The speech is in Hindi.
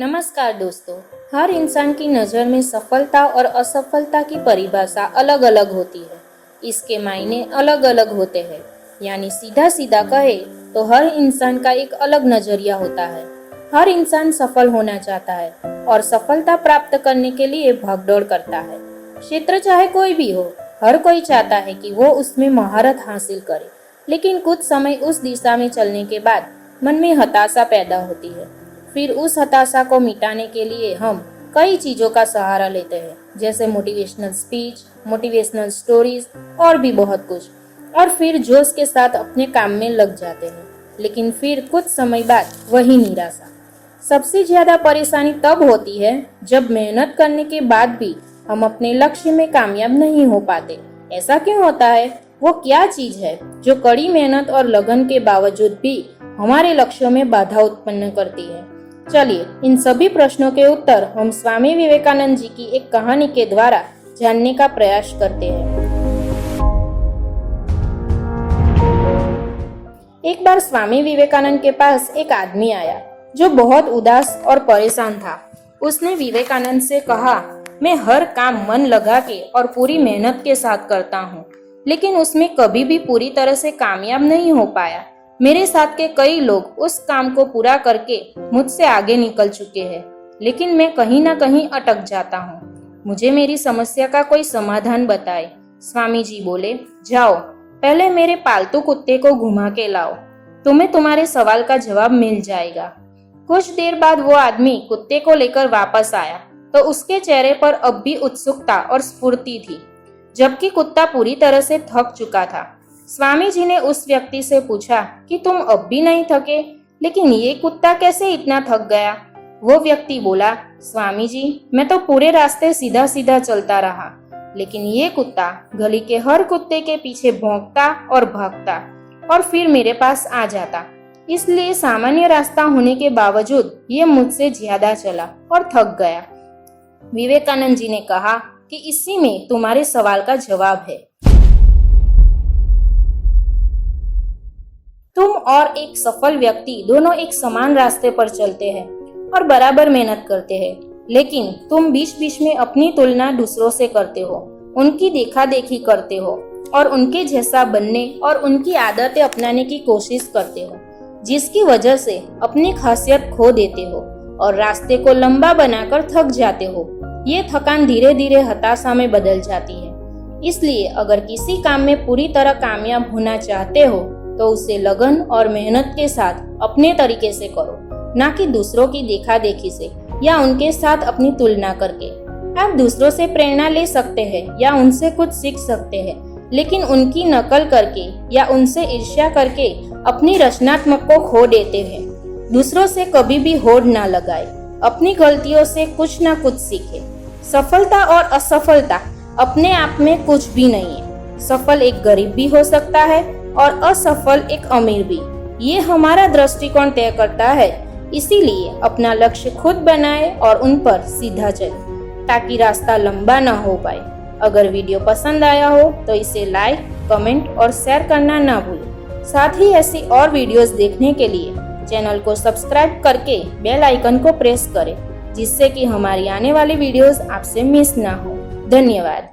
नमस्कार दोस्तों। हर इंसान की नज़र में सफलता और असफलता की परिभाषा अलग अलग होती है। इसके मायने अलग अलग होते हैं। यानी सीधा सीधा कहे तो हर इंसान का एक अलग नजरिया होता है। हर इंसान सफल होना चाहता है और सफलता प्राप्त करने के लिए भागदौड़ करता है। क्षेत्र चाहे कोई भी हो, हर कोई चाहता है कि वो उसमें महारत हासिल करे। लेकिन कुछ समय उस दिशा में चलने के बाद मन में हताशा पैदा होती है। फिर उस हताशा को मिटाने के लिए हम कई चीज़ों का सहारा लेते हैं, जैसे मोटिवेशनल स्पीच, मोटिवेशनल स्टोरीज और भी बहुत कुछ। और फिर जोश के साथ अपने काम में लग जाते हैं। लेकिन फिर कुछ समय बाद वही निराशा। सबसे ज़्यादा परेशानी तब होती है जब मेहनत करने के बाद भी हम अपने लक्ष्य में कामयाब नहीं हो पाते। ऐसा क्यों होता है? वो क्या चीज़ है जो कड़ी मेहनत और लगन के बावजूद भी हमारे लक्ष्यों में बाधा उत्पन्न करती है? चलिए इन सभी प्रश्नों के उत्तर हम स्वामी विवेकानंद जी की एक कहानी के द्वारा जानने का प्रयास करते हैं। एक बार स्वामी विवेकानंद के पास एक आदमी आया जो बहुत उदास और परेशान था। उसने विवेकानंद से कहा, मैं हर काम मन लगा के और पूरी मेहनत के साथ करता हूँ, लेकिन उसमें कभी भी पूरी तरह से कामयाब नहीं हो पाया। मेरे साथ के कई लोग उस काम को पूरा करके मुझसे आगे निकल चुके हैं, लेकिन मैं कहीं ना कहीं अटक जाता हूँ। मुझे मेरी समस्या का कोई समाधान बताए। स्वामी जी बोले, जाओ पहले मेरे पालतू कुत्ते को घुमा के लाओ, तुम्हें तुम्हारे सवाल का जवाब मिल जाएगा। कुछ देर बाद वो आदमी कुत्ते को लेकर वापस आया तो उसके चेहरे पर अब भी उत्सुकता और स्फूर्ति थी, जबकि कुत्ता पूरी तरह से थक चुका था। स्वामी जी ने उस व्यक्ति से पूछा कि तुम अब भी नहीं थके, लेकिन ये कुत्ता कैसे इतना थक गया? वो व्यक्ति बोला, स्वामी जी मैं तो पूरे रास्ते सीधा सीधा चलता रहा, लेकिन ये कुत्ता गली के हर कुत्ते के पीछे भौंकता और भागता और फिर मेरे पास आ जाता। इसलिए सामान्य रास्ता होने के बावजूद ये मुझसे ज्यादा चला और थक गया। विवेकानंद जी ने कहा कि इसी में तुम्हारे सवाल का जवाब है। तुम और एक सफल व्यक्ति दोनों एक समान रास्ते पर चलते हैं और बराबर मेहनत करते हैं, लेकिन तुम बीच बीच में अपनी तुलना दूसरों से करते हो, उनकी देखा देखी करते हो और उनके जैसा बनने और उनकी आदतें अपनाने की कोशिश करते हो, जिसकी वजह से अपनी खासियत खो देते हो और रास्ते को लंबा बनाकर थक जाते हो। ये थकान धीरे धीरे हताशा में बदल जाती है। इसलिए अगर किसी काम में पूरी तरह कामयाब होना चाहते हो तो उसे लगन और मेहनत के साथ अपने तरीके से करो, ना कि दूसरों की देखा देखी से या उनके साथ अपनी तुलना करके। आप दूसरों से प्रेरणा ले सकते हैं या उनसे कुछ सीख सकते हैं, लेकिन उनकी नकल करके या उनसे ईर्ष्या करके अपनी रचनात्मक को खो देते हैं। दूसरों से कभी भी होड़ ना लगाए, अपनी गलतियों से कुछ ना कुछ सीखे। सफलता और असफलता अपने आप में कुछ भी नहीं है। सफल एक गरीब भी हो सकता है और असफल एक अमीर भी। ये हमारा दृष्टिकोण तय करता है। इसीलिए अपना लक्ष्य खुद बनाए और उन पर सीधा चले, ताकि रास्ता लंबा न हो पाए। अगर वीडियो पसंद आया हो तो इसे लाइक, कमेंट और शेयर करना ना भूलें। साथ ही ऐसी और वीडियोस देखने के लिए चैनल को सब्सक्राइब करके बेल आइकन को प्रेस करें, जिससे कि हमारी आने वाली वीडियोस आपसे मिस ना हो। धन्यवाद।